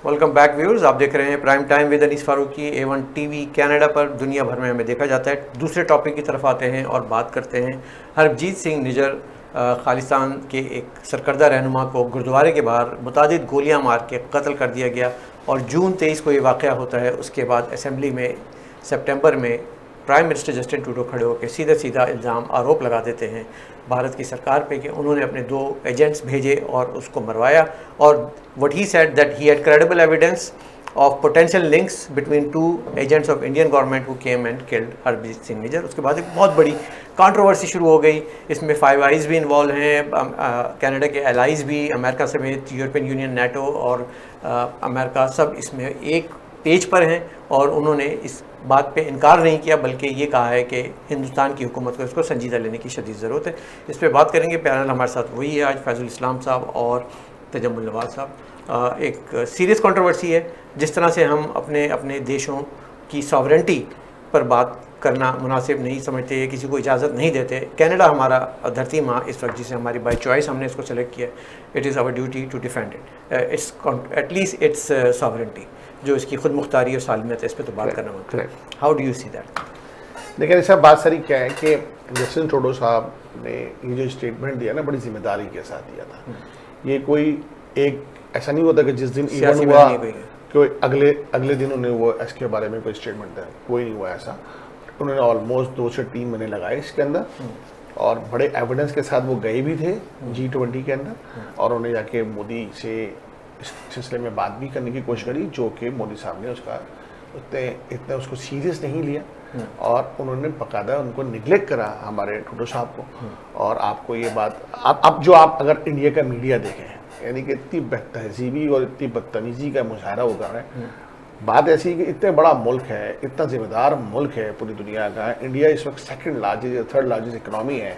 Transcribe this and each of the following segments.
Welcome back viewers, आप देख रहे हैं prime time with Anees Farooqui A1 TV Canada पर। दुनिया भर में हमें देखा जाता है। दूसरे टॉपिक की तरफ आते हैं और बात करते हैं हरजीत सिंह निज्जर खालिस्तान के एक सरकर्दा रहनुमा को गुरुद्वारे के बाहर मुतादिद गोलियां मार के कत्ल कर दिया गया और जून 23 को ये वाक़या होता है। उसके बाद असेंबली में सितंबर में प्राइम मिनिस्टर जस्टिन ट्रूडो खड़े होकर सीधा इल्ज़ाम आरोप लगा देते हैं भारत की सरकार पे कि उन्होंने अपने 2 एजेंट्स भेजे और उसको मरवाया। और what he said that he had credible evidence of potential links between 2 agents of Indian government who came and killed Harjeet Singh Nijjar. उसके बाद एक बहुत बड़ी कंट्रोवर्सी शुरू हो गई। इसमें 5 आइज़ भी इन्वॉल्व हैं, कनाडा के एलाइज भी, अमेरिका समेत यूरोपियन यूनियन, नाटो और अमेरिका सब इसमें एक पेज पर हैं। और उन्होंने इस बात पे इनकार नहीं किया बल्कि ये कहा है कि हिंदुस्तान की हुकूमत को इसको संजीदा लेने की शदीद ज़रूरत है। इस पर बात करेंगे। पैनल हमारे साथ वही है आज, फैज़ुल इस्लाम साहब और तजम्मुल नवाज़ साहब। एक सीरियस कंट्रोवर्सी है। जिस तरह से हम अपने देशों की सॉवरेंटी पर बात करना मुनासिब नहीं समझते, किसी को इजाज़त नहीं देते। कनाडा हमारा धरती माँ इस वक्त, जिसे हमारी बाई चॉइस हमने इसको सेलेक्ट किया, it is our duty to defend it it's at least it's sovereignty, जो इसकी खुद मुख्तारी और सालमियत है। इस पर तो बात करना बनता है। How do you see that? देखिए ऐसा बात सारी क्या है कि जस्टिन ट्रूडो साहब ने ये जो स्टेटमेंट दिया ना, बड़ी जिम्मेदारी के साथ दिया था। ये कोई एक ऐसा नहीं होता कि जिस दिन इवन हुआ कोई अगले दिन उन्हें वो इसके बारे में कोई स्टेटमेंट दिया, कोई नहीं हुआ ऐसा। उन्होंने ऑलमोस्ट 2 से 3 महीने लगाए इसके अंदर और बड़े एविडेंस के साथ वो गए भी थे G20 के अंदर और उन्हें जाके मोदी से इस सिलसिले में बात भी करने की कोशिश करी, जो कि मोदी साहब ने उसका इतना उसको सीरियस नहीं लिया और उन्होंने बकायदा उनको निगलेक्ट करा हमारे ट्रूडो साहब को। और आपको ये बात अब जो आप अगर इंडिया का मीडिया देखें, यानी कि इतनी बेतहजीबी और इतनी बदतमीजी का मुजाहरा वो कर रहे हैं। बात ऐसी है कि इतने बड़ा मुल्क है, इतना जिम्मेदार मुल्क है पूरी दुनिया का। इंडिया इस वक्त 2nd लार्जेस्ट या 3rd लार्जेस्ट इकनॉमी है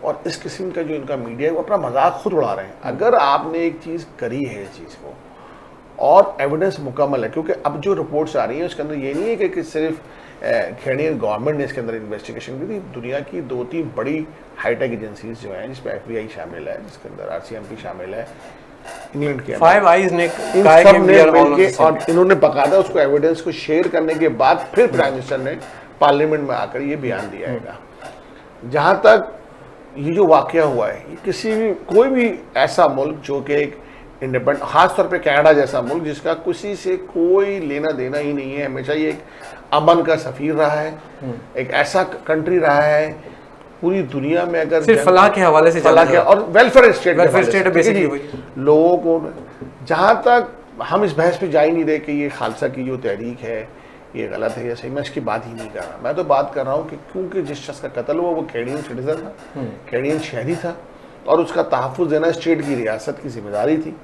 और इस किस्म का जो इनका मीडिया है वो अपना मजाक खुद उड़ा रहे हैं। अगर आपने एक चीज़ करी है इस चीज़ को और एविडेंस मुकम्मल है, क्योंकि अब जो रिपोर्ट्स आ रही हैं उसके अंदर ये नहीं है कि सिर्फ कैनेडियन गवर्नमेंट ने इसके अंदर इन्वेस्टिगेशन की थी। दुनिया की 2-3 बड़ी हाईटेक एजेंसीज जो हैं, जिसमें FBI शामिल है, जिसके अंदर RCMP शामिल है, इंग्लैंड के 5 आइज़ ने और इन्होंने बकायदा उसको एविडेंस को शेयर करने के बाद फिर प्राइम मिनिस्टर ने पार्लियामेंट में आकर ये बयान दिया है। जहाँ तक ये जो वाकया हुआ है, ये किसी भी कोई भी ऐसा मुल्क जो कि एक इंडिपेंडेंट, खासतौर पे कनाडा जैसा मुल्क जिसका किसी से कोई लेना देना ही नहीं है, हमेशा ये एक अमन का सफीर रहा है, एक ऐसा कंट्री रहा है पूरी दुनिया में। अगर सिर्फ फलाह के हवाले से और वेलफेयर स्टेट बेसिकली लोगों को, जहाँ तक हम इस बहस पे जा ही नहीं रहे कि ये खालसा की जो तहरीक है ये गलत है या सही, मैं इसकी बात ही नहीं कर रहा। मैं तो बात कर रहा हूँ कि क्योंकि जिस शख्स का कत्ल हुआ वो कैनेडियन सिटीजन था, कैनेडियन शहरी था और उसका तहफ़्फ़ुज़ देना स्टेट की रियासत की जिम्मेदारी थी।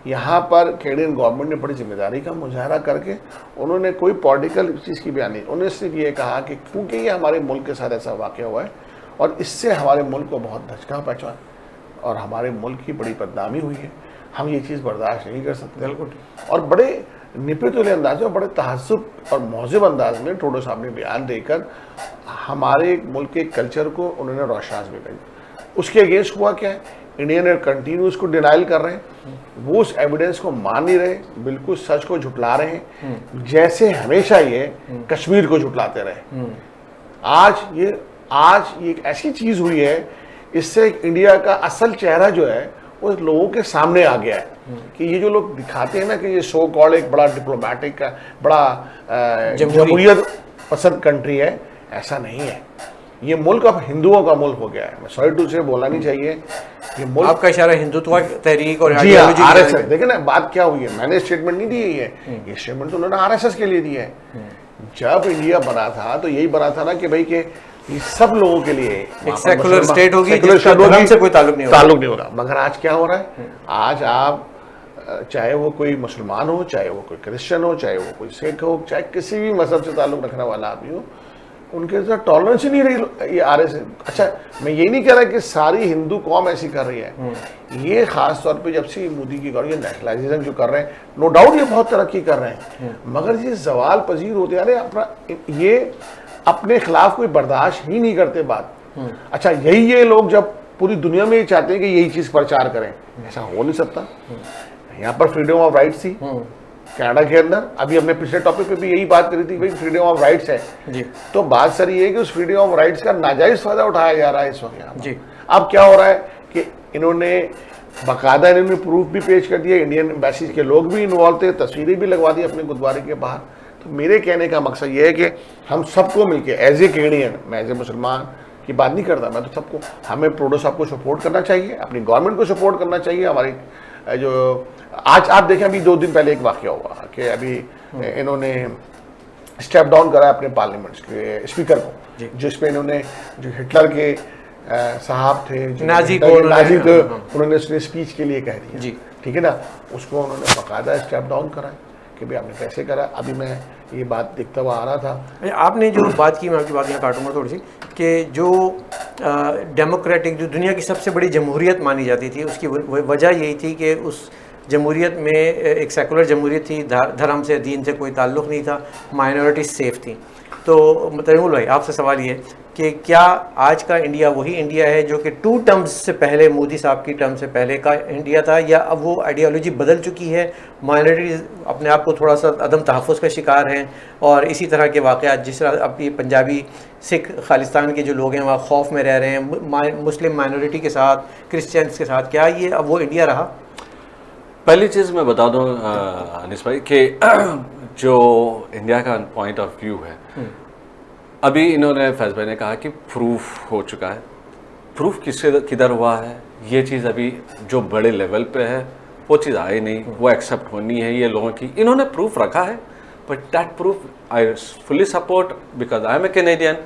यहाँ पर कैनेडियन गवर्नमेंट ने बड़ी जिम्मेदारी का मुजाहरा करके उन्होंने कोई पॉलिटिकल चीज़ की बयान नहीं, उन्होंने सिर्फ ये कहा कि क्योंकि ये हमारे मुल्क के साथ ऐसा वाक़या हुआ है और इससे हमारे मुल्क को बहुत धचका पहुँचा और हमारे मुल्क की बड़ी बदनामी हुई है, हम ये चीज़ बर्दाश्त नहीं कर सकते। बिल्कुल। और बड़े निपे-तुले अंदाज में, बड़े तहज़्ज़ुब और महज़ब अंदाज में ट्रूडो साहब ने बयान देकर हमारे मुल्क के कल्चर को उन्होंने रोशनास में करी। उसके अगेंस्ट हुआ क्या है, इंडियन ने कंटिन्यू उसको डिनाइल कर रहे हैं, वो उस एविडेंस को मान नहीं रहे, बिल्कुल सच को झुटला रहे हैं, जैसे हमेशा ये कश्मीर को झुटलाते रहे। आज ये एक ऐसी चीज़ हुई है, इससे इंडिया का असल चेहरा जो है वो लोगों के सामने आ गया है कि ये जो लोग दिखाते हैं ना कि ये सो कॉल्ड एक बड़ा डिप्लोमेटिक का बड़ा जमहूरियत पसंद कंट्री है, ऐसा नहीं है। ये मुल्क अब हिंदुओं का मुल्क हो गया है। मैं सॉरी टू से बोलना नहीं चाहिए, ये मुल्क आपका इशारा हिंदुत्व तहरीक और RSS। देखिए ना बात क्या हुई है, मैंने स्टेटमेंट नहीं दी है, ये स्टेटमेंट तो उन्होंने RSS के लिए दिया है। जब इंडिया बना था तो यही बना था ना कि भाई के ये सब लोगों के लिए एक सेकुलर स्टेट होगी, जिसका धर्म से कोई ताल्लुक नहीं होगा। मगर आज क्या हो रहा है, आज आप चाहे वो कोई मुसलमान हो, चाहे वो कोई क्रिश्चियन हो, चाहे वो कोई सिख हो, चाहे किसी भी मजहब से ताल्लुक रखने वाला आदमी हो, उनके साथ टॉलरेंस ही नहीं रही ये RSS। अच्छा, मैं ये नहीं कह रहा कि सारी हिंदू कौम ऐसी कर रही है, ये खास तौर पे जब से मोदी की गवर्नमेंट नेशनलाइजेशन जो कर रहे हैं, नो डाउट ये बहुत तरक्की कर रहे हैं, मगर ये जवाल पजीर होते आ रहे अपना ये अपने खिलाफ कोई बर्दाश्त ही नहीं करते बात। अच्छा, यही ये लोग जब पूरी दुनिया में ये चाहते हैं कि यही चीज़ प्रचार करें, ऐसा हो नहीं सकता। यहाँ पर फ्रीडम ऑफ राइट्स थी, कनाडा के अंदर अभी हमने पिछले टॉपिक पे भी यही बात करी थी, भाई फ्रीडम ऑफ राइट्स है जी। तो बात सर ये है कि उस फ्रीडम ऑफ राइट्स का नाजायज फायदा उठाया जा रहा है इस वक्त यहाँ जी। अब क्या हो रहा है कि इन्होंने बाकायदा इन्होंने प्रूफ भी पेश कर दिया, इंडियन एम्बेसी के लोग भी इन्वॉल्व थे, तस्वीरें भी लगवा दी अपने गुरुद्वारे के बाहर। तो मेरे कहने का मकसद ये है कि हम सबको मिलके एज ए कैनेडियन, मैं एज ए मुसलमान की बात नहीं करता, मैं तो सबको, हमें प्रोडो साहब को सपोर्ट करना चाहिए, अपनी गवर्नमेंट को सपोर्ट करना चाहिए। हमारी जो आज आप देखें, अभी 2 दिन पहले एक वाक़या हुआ कि अभी इन्होंने स्टेप डाउन करा अपने पार्लियामेंट के स्पीकर को, जिसमें इन्होंने जो हिटलर के साहब थे, नाजी थे, उन्होंने उसने स्पीच के लिए कह दिया, ठीक है ना, उसको उन्होंने बाकायदा स्टेप डाउन करा कि भाई आपने कैसे करा। अभी मैं ये बात देखता हुआ आ रहा था। आपने जो बात की, मैं आपकी बात यहाँ काटूंगा थोड़ी सी, कि जो डेमोक्रेटिक जो दुनिया की सबसे बड़ी जमहूरियत मानी जाती थी, उसकी वजह यही थी कि उस जमहूरियत में एक सेकुलर जमहूरियत थी, धर्म से दीन से कोई ताल्लुक़ नहीं था, माइनॉरिटी सेफ थी। तो तैमूर भाई आपसे सवाल ये कि क्या आज का इंडिया वही इंडिया है जो कि 2 टर्म्स से पहले, मोदी साहब की टर्म से पहले का इंडिया था, या अब वो आइडियोलॉजी बदल चुकी है, माइनॉरिटीज़ अपने आप को थोड़ा सा अदम तहफ़्फ़ुज़ का शिकार हैं, और इसी तरह के वाक़यात जिस तरह अब ये पंजाबी सिख खालिस्तान के जो लोग हैं वहाँ खौफ में रह रहे हैं, मुस्लिम माइनॉरिटी के साथ, क्रिश्चियंस के साथ, क्या ये अब वो इंडिया रहा? पहली चीज़ मैं बता दूँ अनिस भाई कि जो इंडिया का पॉइंट ऑफ व्यू है, अभी इन्होंने फैज़ भाई ने कहा कि प्रूफ हो चुका है, प्रूफ किधर हुआ है, ये चीज़ अभी जो बड़े लेवल पे है वो चीज़ आई नहीं, वो एक्सेप्ट होनी है ये लोगों की। इन्होंने प्रूफ रखा है, but that proof I fully support because I am a Canadian,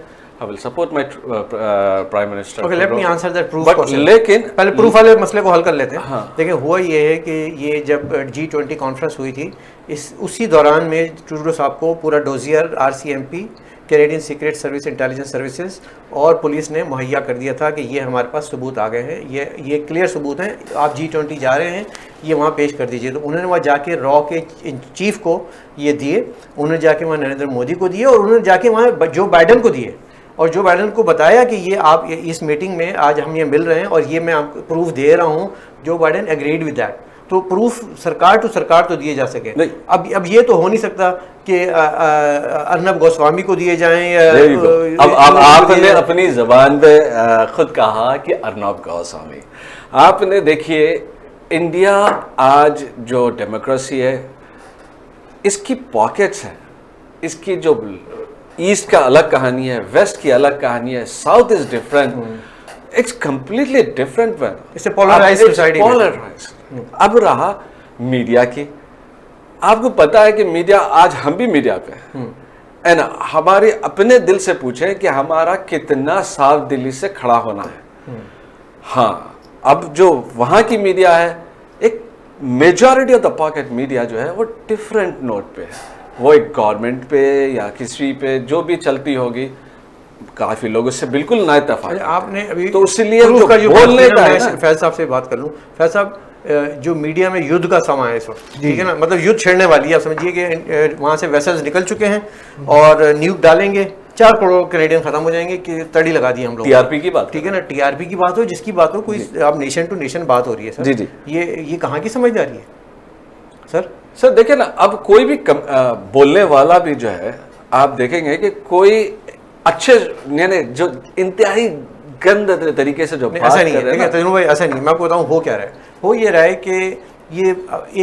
I will support my prime minister. Okay, let me answer that proof question. लेकिन पहले प्रूफ वाले मसले को हल कर लेते हैं। हाँ। देखिए, हुआ ये है कि ये जब G20 कॉन्फ्रेंस हुई थी, उसी दौरान में ट्रूडो साहब को पूरा dossier RCMP, Canadian secret service, intelligence services और पुलिस ने मुहैया कर दिया था कि ये हमारे पास सबूत आ गए हैं, ये क्लियर सबूत हैं, आप G20 जा रहे हैं, ये वहाँ पेश कर दीजिए। तो उन्होंने वहाँ जाके रॉ के चीफ को ये दिए, उन्होंने जाके वहाँ नरेंद्र मोदी को दिए, और उन्होंने जाके वहाँ जो बाइडन को दिए, और जो बाइडन को बताया कि ये आप इस मीटिंग में आज हम ये मिल रहे हैं और ये मैं आपको प्रूफ दे रहा हूँ। जो बाइडन एग्रीड विद दैट। तो प्रूफ सरकार टू सरकार तो दिए जा सके। अब ये तो हो नहीं सकता कि अर्नब गोस्वामी को दिए जाएं या अब आपने अपनी जबान पे खुद कहा कि अर्नब गोस्वामी। आपने देखिए, इंडिया आज जो डेमोक्रेसी है, इसकी पॉकेट्स हैं, इसकी जो ईस्ट का अलग कहानी है, वेस्ट की अलग कहानी है, south is different, it's completely different one. इससे पोलराइज्ड सोसाइटी पोलराइज्ड। अब रहा मीडिया की, आपको पता है कि मीडिया, आज हम भी मीडिया पे हैं, एंड हमारे अपने दिल से पूछें कि हमारा कितना साफ दिली से खड़ा होना है। हाँ, अब जो वहाँ की मीडिया है, एक majority of the pocket media जो है वो डिफरेंट नोट पे है, वो एक गवर्नमेंट पे या किसी पे जो भी चलती होगी, काफी लोग उससे बिल्कुल ना इत्तेफाक। आपने अभी तो इसलिए जो बोलने का है, फैज साहब से बात कर लूं। फैज साहब, जो मीडिया में युद्ध का समय है इस वक्त, ठीक है ना, मतलब युद्ध छिड़ने वाली है। आप समझिए कि वहाँ से वेसल्स निकल चुके हैं और न्यूक डालेंगे, 4 करोड़ कैनेडियन खत्म हो जाएंगे कि तड़ी लगा दी हम लोग। टीआरपी की बात, ठीक है ना, टीआरपी की बात हो, जिसकी बात हो, कोई अब नेशन टू नेशन बात हो रही है सर। जी जी, ये कहाँ की समझदारी है सर? देखिए ना, अब कोई भी बोलने वाला भी जो है, आप देखेंगे कि कोई अच्छे जो इंतहाई गंद तरीके से जो बात ऐसा नहीं है, तजुर्बा भाई, ऐसा नहीं। मैं आपको बताऊं हो क्या रहा है। हो ये रहा है कि ये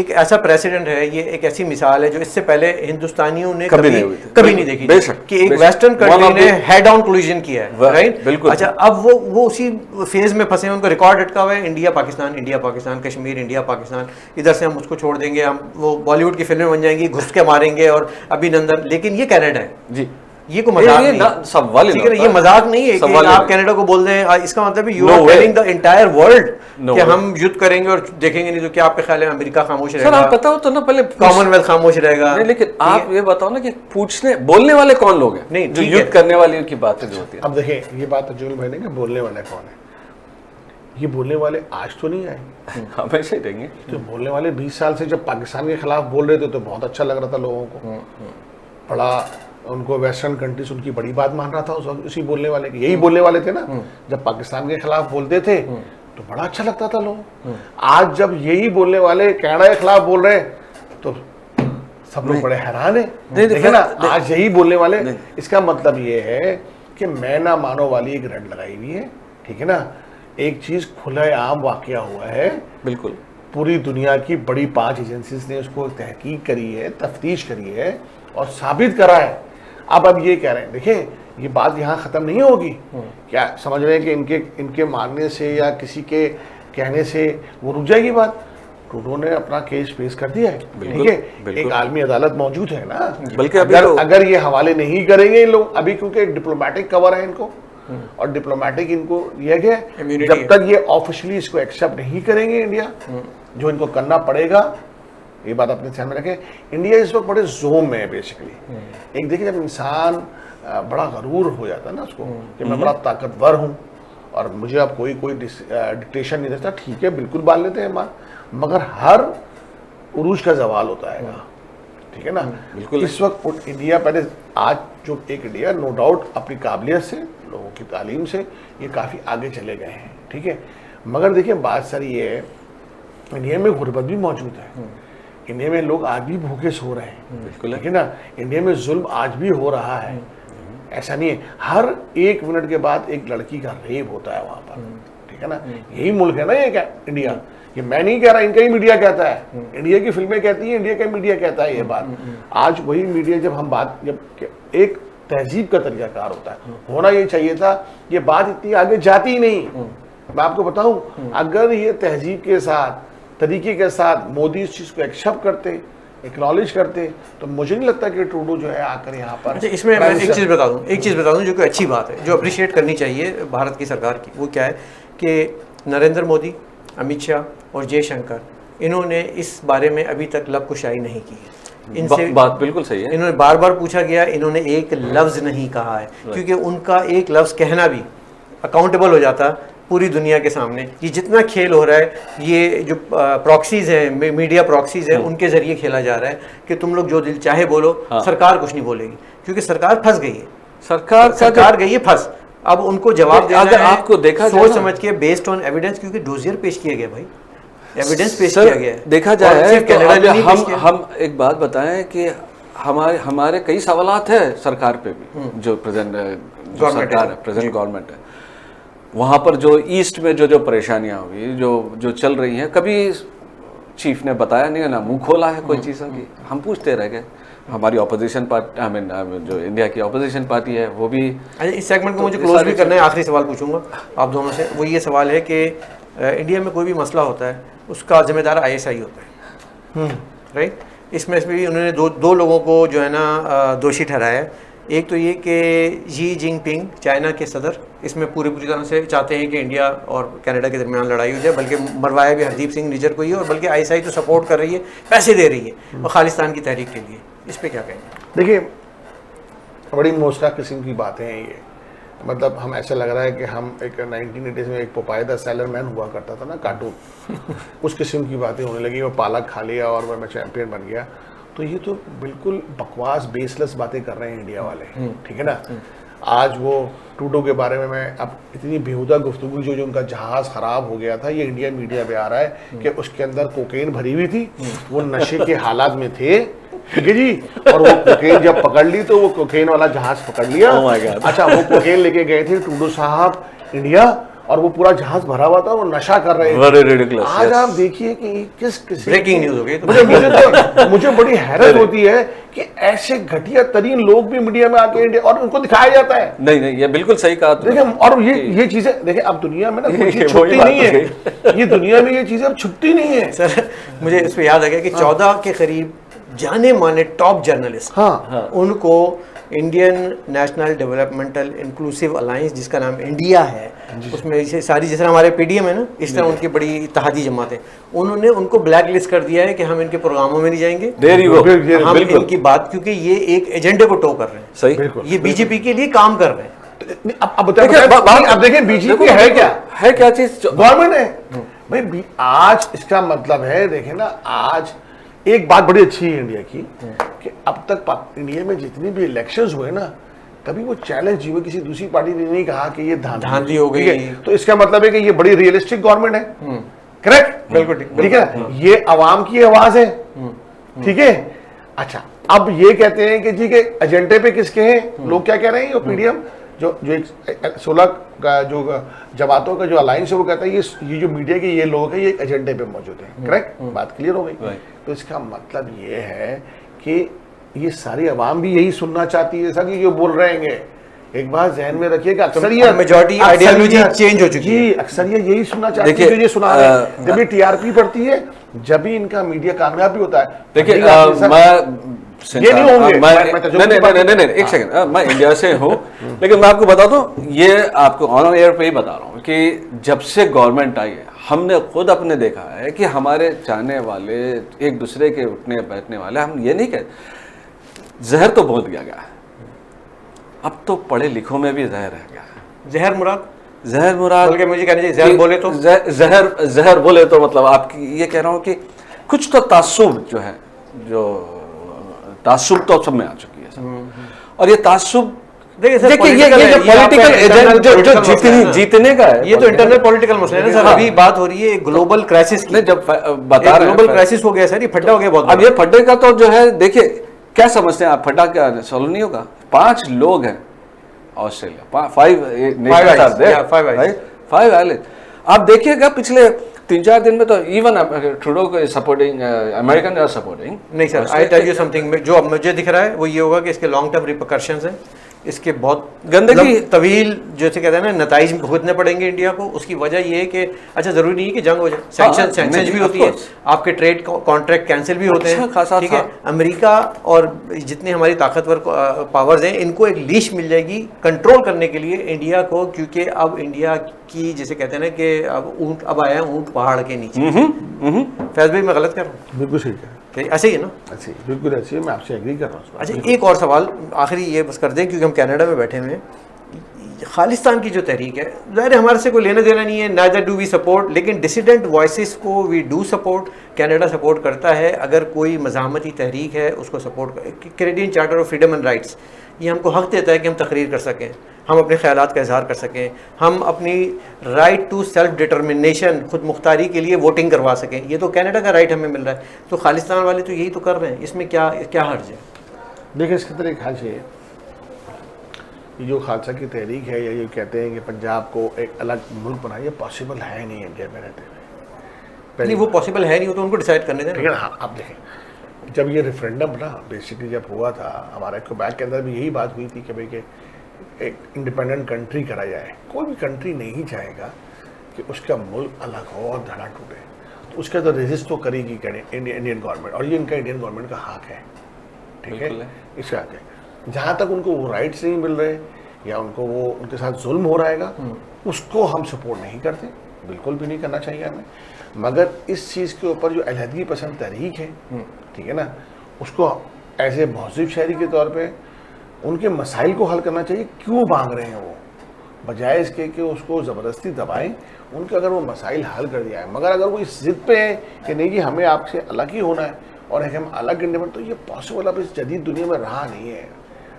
एक ऐसा प्रेसिडेंट है, ये एक ऐसी मिसाल है जो इससे पहले हिंदुस्तानियों ने कभी नहीं देखी कि एक वेस्टर्न कंट्री ने हेड ऑन कोलिजन किया है, राइट? बिल्कुल। अच्छा, अब वो उसी फेज में फंसे हैं, उनको रिकॉर्ड अटका हुआ है, इंडिया पाकिस्तान, कश्मीर इंडिया पाकिस्तान, इधर से हम उसको छोड़ देंगे, हम वो बॉलीवुड की फिल्में बन जाएंगी, घुस के मारेंगे और अभिनंदन। लेकिन ये कनाडा है जी, ये को मजाक नहीं है, सवाल ठीक है, ये मजाक नहीं है कि आप कनाडा को बोल दें, इसका मतलब है you are telling the entire world कि हम युद्ध करेंगे और देखेंगे नहीं। तो क्या आपके ख्याल है अमेरिका खामोश रहेगा? सर आप बताओ तो ना, पहले कॉमनवेल्थ खामोश रहेगा? नहीं, लेकिन आप ये बताओ ना कि बोलने वाले कौन लोग हैं, नहीं जो युद्ध करने वाले की बातें जो होती है। अब देखिए, ये बात अजूल भाई ने कि बोलने वाले कौन है, ये बोलने वाले आज तो नहीं आए, हमेशा ही रहेंगे। तो बोलने वाले 20 साल से जब पाकिस्तान के खिलाफ बोल रहे थे तो बहुत अच्छा लग रहा था लोगों को, बड़ा उनको वेस्टर्न कंट्रीज उनकी बड़ी बात मान रहा था उस वक्त। उसी बोलने वाले, यही बोलने वाले थे ना, जब पाकिस्तान के खिलाफ बोलते थे तो बड़ा अच्छा लगता था लोगों। आज जब यही बोलने वाले कनाडा के खिलाफ बोल रहे हैं तो सब लोग बड़े हैरान है। देखिए ना, आज यही बोलने वाले, इसका मतलब ये है कि मैं ना मानो वाली एक रट लगाई हुई है, ठीक है ना। एक चीज खुलेआम वाकया हुआ है, बिल्कुल पूरी दुनिया की बड़ी 5 एजेंसीज ने उसको तहकीक करी है, तफ्तीश करी है और साबित करा है। अब ये कह रहे हैं, देखिए ये बात यहाँ खत्म नहीं होगी। क्या समझ रहे हैं कि इनके मानने से या किसी के कहने से वो रुक जाएगी बात? ट्रूडो ने अपना केस पेश कर दिया है, ठीक है, एक आलमी अदालत मौजूद है ना। बल्कि अगर ये हवाले नहीं करेंगे लोग अभी, क्योंकि डिप्लोमेटिक कवर है इनको और डिप्लोमेटिक इनको दिया गया है, जब तक ये ऑफिशियली इसको एक्सेप्ट नहीं करेंगे इंडिया, जो इनको करना पड़ेगा, ये बात अपने ध्यान में रखें। इंडिया इस वक्त बड़े जोम में है बेसिकली। एक देखिए, जब इंसान बड़ा गरूर हो जाता है ना उसको कि मैं बड़ा ताकतवर हूँ और मुझे अब कोई डिक्टेशन नहीं देता, ठीक है बिल्कुल बांध लेते हैं मगर हर उरूज का जवाल होता है, ठीक है ना। बिल्कुल इस वक्त इंडिया पहले, आज जो एक इंडिया नो डाउट अपनी काबिलियत से, लोगों की तालीम से ये काफ़ी आगे चले गए हैं, ठीक है। मगर देखिए बात सारी ये है, इंडिया में गुर्बत भी मौजूद है, इंडिया में लोग आज भी भूखे सो रहे हैं, ठीक है ना। इंडिया में जुल्म आज भी हो रहा है, ऐसा नहीं है। हर 1 मिनट के बाद एक लड़की का रेप होता है वहाँ पर, ठीक है ना। यही मुल्क है ना ये, क्या इंडिया, ये मैं नहीं कह रहा, इनका ही मीडिया कहता है, इंडिया की फिल्में कहती हैं, इंडिया का मीडिया कहता है ये बात। आज वही मीडिया जब एक तहजीब का तरीकाकार होता है, होना ये चाहिए था, ये बात इतनी आगे जाती ही नहीं। मैं आपको बताऊं, अगर ये तहजीब के साथ, तरीके के साथ मोदी इस चीज को एक्सेप्ट करते, एक्नॉलेज करते, तो मुझे नहीं लगता कि ट्रूडो जो है आकर यहाँ पर। अच्छा, इसमें मैं एक चीज़ बता दूं जो कि अच्छी बात है, जो अप्रिशिएट करनी चाहिए भारत की सरकार की। वो क्या है कि नरेंद्र मोदी, अमित शाह और जयशंकर, इन्होंने इस बारे में अभी तक लब कुशाई नहीं की है। इनसे बात बिल्कुल सही है। इन्होंने बार बार पूछा गया, इन्होंने एक लफ्ज़ नहीं कहा है, क्योंकि उनका एक लफ्ज़ कहना भी अकाउंटेबल हो जाता पूरी दुनिया के सामने। ये जितना खेल हो रहा है, ये जो प्रॉक्सीज हैं, मीडिया प्रॉक्सीज हैं, उनके ज़रिए खेला जा रहा है कि तुम लोग जो दिल चाहे बोलो, सरकार कुछ नहीं बोलेगी, क्योंकि सरकार फंस गई है। सरकार गई है फंस। अब उनको जवाब देना अगर है, आपको देखा सोच समझ के, बेस्ड ऑन एविडेंस, क्योंकि डोजियर पेश किया गया भाई, एविडेंस पेश किया गया है। देखा जाए तो हम एक बात बताएं कि हमारे कई सवालात है सरकार पे भी, जो प्रेजेंट गवर्नमेंट है, वहाँ पर जो ईस्ट में जो परेशानियाँ हुई, जो चल रही हैं, कभी चीफ ने बताया नहीं है ना, मुंह खोला है कोई चीज़ की, हम पूछते रह गए। हमारी ऑपोजिशन पार्टी, जो इंडिया की ऑपोजिशन पार्टी है, वो भी। इस सेगमेंट को मुझे क्लोज भी करना है, आखिरी सवाल पूछूंगा आप दोनों से। वो ये सवाल है कि इंडिया में कोई भी मसला होता है, उसका जिम्मेदार ISI होता है, राइट। इसमें भी उन्होंने दो लोगों को जो है ना दोषी ठहराया है। एक तो ये कि जी जिनपिंग, चाइना के सदर, इसमें पूरी तरह से चाहते हैं कि इंडिया और कनाडा के दरमियान लड़ाई हो जाए, बल्कि मरवाया भी हरदीप सिंह निज्जर को ही है, और बल्कि ISI तो सपोर्ट कर रही है, पैसे दे रही है और खालिस्तान की तहरीक के लिए। इस पर क्या कहेंगे? देखिए, बड़ी मोस्का किस्म की बातें हैं ये। मतलब हम ऐसा लग रहा है कि हम एक 1980s में एक पोपाय द सेलर मैन हुआ करता था ना, कार्टून, उस किस्म की बातें होने लगी। वो पालक खा लिया और मैं चैंपियन बन गया। तो ये तो बिल्कुल बकवास, बेसलेस बातें कर रहे हैं इंडिया वाले, ठीक है ना। आज वो ट्रूडो के बारे में मैं अब इतनी बेहुदा गुफ्तगू, जो उनका जहाज खराब हो गया था, ये इंडियन मीडिया पे आ रहा है कि उसके अंदर कोकेन भरी हुई थी, वो नशे के हालात में थे, ठीक है जी, और वो कोकेन जब पकड़ ली तो वो कोकेन वाला जहाज पकड़ लिया। अच्छा, वो कोकेन लेके गए थे ट्रूडो साहब इंडिया, और वो पूरा जहाज भरा हुआ था, वो नशा कर रहे थे। आज आप देखिए कि किस ब्रेकिंग न्यूज हो गई। मुझे बड़ी हैरत होती है कि ऐसे घटिया तरीन लोग भी मीडिया में आके इंडिया, और उनको दिखाया जाता है। नहीं, ये बिल्कुल सही कहा देखिए, और ये चीजें देखिए, अब दुनिया में ना कोई चीज छुपती नहीं है, ये दुनिया में ये चीजें अब छुपती नहीं है। सर, मुझे इस पे याद आ गया कि 14 के करीब जाने माने टॉप जर्नलिस्ट, उनको Indian national developmental inclusive alliance, जिसका नाम इंडिया है, उसमें सारी, जिस तरह हमारे PDM है ना, इस तरह उनकी बड़ी इत्तेहादी जमात है, उन्होंने उनको ब्लैक लिस्ट कर दिया है कि हम इनके प्रोग्रामों में नहीं जाएंगे, हम इनकी बात, क्योंकि ये एक एजेंडे को टो कर रहे हैं। सही, ये बीजेपी के लिए काम कर रहे हैं। अब देखिए बीजेपी है क्या चीज, गवर्नमेंट है भाई। आज इसका मतलब है, देखे ना, आज एक बात बड़ी अच्छी है इंडिया की कि अब तक इंडिया में जितने भी इलेक्शंस हुए ना, कभी वो चैलेंज हुए, किसी दूसरी पार्टी ने नहीं कहा कि ये धांधली हो गई। तो इसका मतलब है कि ये बड़ी रियलिस्टिक गवर्नमेंट है, करेक्ट, बिल्कुल ठीक है। ये अवाम की आवाज है, ठीक है। अच्छा, अब ये कहते हैं कि जी के एजेंडे पे किसके हैं, लोग क्या कह रहे हैं, पीडीएम जो जो एक 16 का जो जमातों का जो अलायंस है वो कहता है ये जो मीडिया के ये लोग हैं ये एक एजेंडे पे मौजूद हैं, करेक्ट, बात क्लियर हो गई। तो इसका मतलब ये है कि ये सारी आवाम भी यही सुनना चाहती है, सर, जो बोल रहे हैं। एक बात ध्यान में रखिएगा, अक्सरियत मेजॉरिटी आइडियोलॉजी चेंज हो चुकी है, अक्सरियत यही सुनना चाहती है जो ये सुना रहे हैं। जब भी टीआरपी बढ़ती है, जब भी इनका मीडिया कामयाब भी होता है। देखिए ये नहीं होंगे, नहीं, एक सेकंड, मैं इंडिया से हूँ लेकिन मैं आपको बता दूं, ये आपको ऑन एयर पे ही बता रहा हूँ कि जब से गवर्नमेंट आई है हमने खुद अपने देखा है कि हमारे चाहने वाले एक दूसरे के उठने बैठने वाले, हम ये नहीं कहते जहर तो बहुत दिया गया है, अब तो पढ़े लिखों में भी जहर रह गया है। जहर मुराद बल्कि मुझे कहना चाहिए जहर बोले तो जहर बोले तो मतलब आपकी ये कह रहा हूँ कि कुछ तो तासुब जो है, जो तासुब तो सब में आ चुकी है और ये तासुब देखिए ये जो पॉलिटिकल एजेंट जो जीतने का है, ये तो इंटरनल पॉलिटिकल मसला है ना सर। अभी बात हो रही है ग्लोबल क्राइसिस की, जब बता रहे हैं ग्लोबल क्राइसिस हो गया सर, ये फड्डा हो गया बहुत। अब ये फड्डे का तो जो है, देखिए क्या समझते हैं आप, फड्डा क्या सॉल्व नहीं होगा। 5 लोग हैं ऑस्ट्रेलिया, 5 आइलैंड। आप देखिएगा पिछले 3-4 दिन में तो इवन ट्रूडो को सपोर्टिंग, अमेरिकन आर सपोर्टिंग। नहीं सर, आई टेल यू समथिंग, जो अब मुझे दिख रहा है वो ये होगा कि इसके लॉन्ग टर्म रिपरकशंस हैं, इसके बहुत गंदगी तवील जैसे कहते हैं ना नताइज भुगतने पड़ेंगे इंडिया को। उसकी वजह ये है कि अच्छा जरूरी नहीं है कि जंग हो जाए, सैंक्शंस भी होती है, आपके ट्रेड कॉन्ट्रैक्ट कैंसिल भी होते हैं, ठीक है। अमेरिका और जितने हमारी ताकतवर पावर्स हैं इनको एक लीश मिल जाएगी कंट्रोल करने के लिए इंडिया को, क्योंकि अब इंडिया की जैसे कहते हैं ना कि अब ऊँट अब आया है ऊँट पहाड़ के नीचे। फैज भाई मैं गलत कर रहा हूँ? बिल्कुल सही है, ऐसे ही है ना? ऐसे बिल्कुल ऐसे ही, मैं आपसे एग्री कर रहा हूँ। अच्छा एक और सवाल आखिरी ये बस कर दें, क्योंकि हम कनाडा में बैठे हुए हैं। खालिस्तान की जो तहरीक है, ज़ाहिर हमारे से कोई लेना देना नहीं है, नाइदर डू वी सपोर्ट, लेकिन डिसिडेंट वॉइसेस को we do support. Canada support करता है, अगर कोई मज़ाहमती तहरीक है उसको सपोर्ट कर। Canadian charter of freedom and rights ये हमको हक़ देता है कि हम तकरीर कर सकें, हम अपने ख्यालात का इजहार कर सकें, हम अपनी राइट टू सेल्फ डिटर्मिनेशन, खुद मुख्तारी के लिए वोटिंग करवा सकें। ये तो कनाडा का राइट हमें मिल रहा है, तो खालिस्तान वाले तो यही तो कर रहे हैं, इसमें क्या हर्ज है? देखिए इसके अंदर एक हर्ज है, ये जो खालसा की तहरीक है, या ये कहते हैं कि पंजाब को एक अलग मुल्क बनाए, ये पॉसिबल है नहीं इंडिया में रहते हुए। नहीं वो पॉसिबल है नहीं, तो उनको डिसाइड करने दें। ठीक है ना? हाँ, आप देखें जब ये रेफरेंडम ना बेसिकली जब हुआ था, हमारे क्वेबेक के अंदर भी यही बात हुई थी कि भाई कि एक इंडिपेंडेंट कंट्री करा जाए। कोई भी कंट्री नहीं चाहेगा कि उसका मुल्क अलग हो और धड़ा टूटे, तो उसका तो रेजिस्ट तो करेगी इंडियन गवर्नमेंट, और ये इनका इंडियन गवर्नमेंट का हक है, ठीक है, इसका हक है। जहाँ तक उनको वो राइट्स नहीं मिल रहे या उनको वो उनके साथ जुल्म हो रहेगा, उसको हम सपोर्ट नहीं करते, बिल्कुल भी नहीं करना चाहिए हमें। मगर इस चीज़ के ऊपर जो अलहदगी पसंद तहरीक है, ठीक है ना, उसको ऐसे महसूब शहरी के तौर पे उनके मसाइल को हल करना चाहिए। क्यों मांग रहे हैं वो, बजाय इसके कि उसको ज़बरदस्ती दबाएं, उनके अगर वो मसाइल हल कर दिया है। मगर अगर वो इस जिद पे है कि नहीं जी हमें आपसे अलग ही होना है और हम अलग इंडिपेंडेंट, तो ये पॉसिबल अब इस जदीद दुनिया में रहा नहीं है।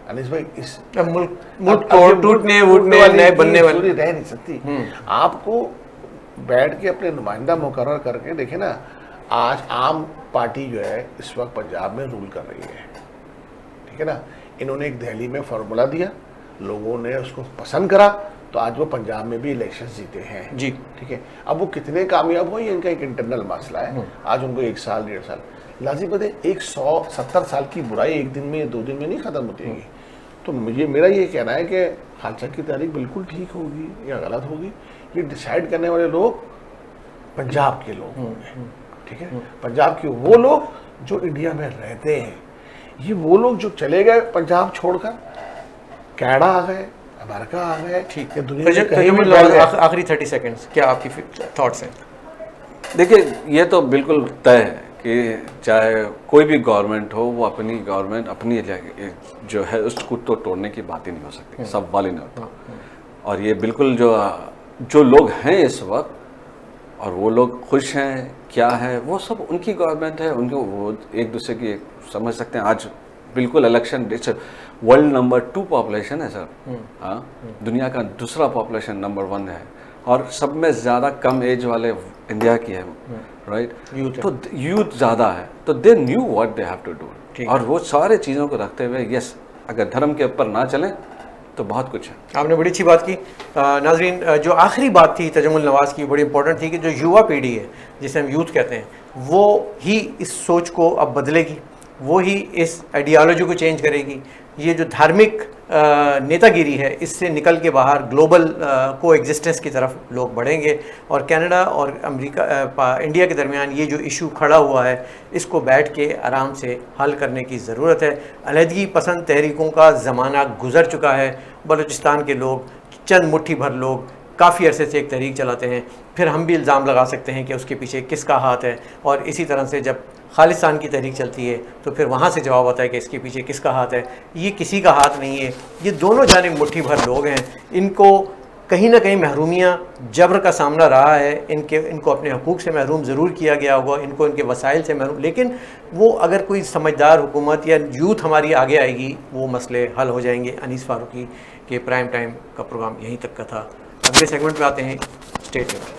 अनिस भाई इस मुल्क टूटने वूटने नए बनने वाली रह नहीं सकती। आपको बैठ के अपने नुमाइंदा मुकर्रर करके देखे ना, आज आम पार्टी जो है इस वक्त पंजाब में रूल कर रही है, ठीक है ना। इन्होंने एक दिल्ली में फार्मूला दिया, लोगों ने उसको पसंद करा, तो आज वो पंजाब में भी इलेक्शन जीते हैं जी, ठीक है। अब वो कितने कामयाब हो ये इनका एक इंटरनल मसला है। आज उनको 1 साल 1.5 साल लाजिम बात है, 170 साल की बुराई एक दिन में या 2 दिन में नहीं खत्म होती है। तो मुझे मेरा ये कहना है कि खालसा की तारीख बिल्कुल ठीक होगी या गलत होगी, ये डिसाइड करने वाले लोग पंजाब के लोग होंगे, ठीक है। पंजाब के वो लोग जो इंडिया में रहते हैं, ये वो लोग जो चले गए पंजाब छोड़कर, कनाडा आ गए, अमेरिका आ गए, ठीक है। दुनिया आखिरी 30 सेकंड्स क्या आपकी थॉट्स हैं? देखिए ये तो बिल्कुल तय है कि चाहे कोई भी गवर्नमेंट हो, वो अपनी गवर्नमेंट अपनी जो है उसको तो तोड़ने की बात ही नहीं हो सकती, सब वाली नहीं होता। और ये बिल्कुल जो लोग हैं इस वक्त, और वो लोग खुश हैं क्या है, वो सब उनकी गवर्नमेंट है, उनको वो एक दूसरे की समझ सकते हैं। आज बिल्कुल इलेक्शन वर्ल्ड नंबर 2 पॉपुलेशन है सर, हाँ, दुनिया का दूसरा पॉपुलेशन नंबर 1 है, और सब में ज़्यादा कम एज वाले इंडिया की है, राइट। तो यूथ ज़्यादा है, तो they knew what they have to do, और वो सारे चीज़ों को रखते हुए यस, अगर धर्म के ऊपर ना चलें तो बहुत कुछ है। आपने बड़ी अच्छी बात की। नाजरीन, जो आखिरी बात थी तजम्मुल नवाज़ की, बड़ी इंपॉर्टेंट थी कि जो युवा पीढ़ी है, जिसे हम यूथ कहते हैं, वो ही इस सोच को अब बदलेगी, वो ही इस आइडियालॉजी को चेंज करेगी। ये जो धार्मिक नेतागिरी है, इससे निकल के बाहर ग्लोबल को एग्जिस्टेंस की तरफ लोग बढ़ेंगे। और कनाडा और अमेरिका इंडिया के दरमियान ये जो इशू खड़ा हुआ है, इसको बैठ के आराम से हल करने की ज़रूरत है। अलहदगी पसंद तहरीकों का ज़माना गुजर चुका है। बलूचिस्तान के लोग, चंद मुट्ठी भर लोग काफ़ी अरसे से एक तहरीक चलाते हैं, फिर हम भी इल्ज़ाम लगा सकते हैं कि उसके पीछे किसका हाथ है। और इसी तरह से जब खालिस्तान की तहरीक चलती है तो फिर वहाँ से जवाब आता है कि इसके पीछे किसका हाथ है। ये किसी का हाथ नहीं है, ये दोनों जानिब मुट्ठी भर लोग हैं। इनको कहीं ना कहीं महरूमियाँ, जबर का सामना रहा है। इनको अपने हकूक़ से महरूम ज़रूर किया गया होगा, इनको इनके वसाइल से महरूम, लेकिन वो अगर कोई समझदार हुकूमत या यूथ हमारी आगे आएगी, वो मसले हल हो जाएंगे। अनीस फ़ारूकी के प्राइम टाइम का प्रोग्राम यहीं तक का था। अगले सेगमेंट में आते हैं। Stay tuned.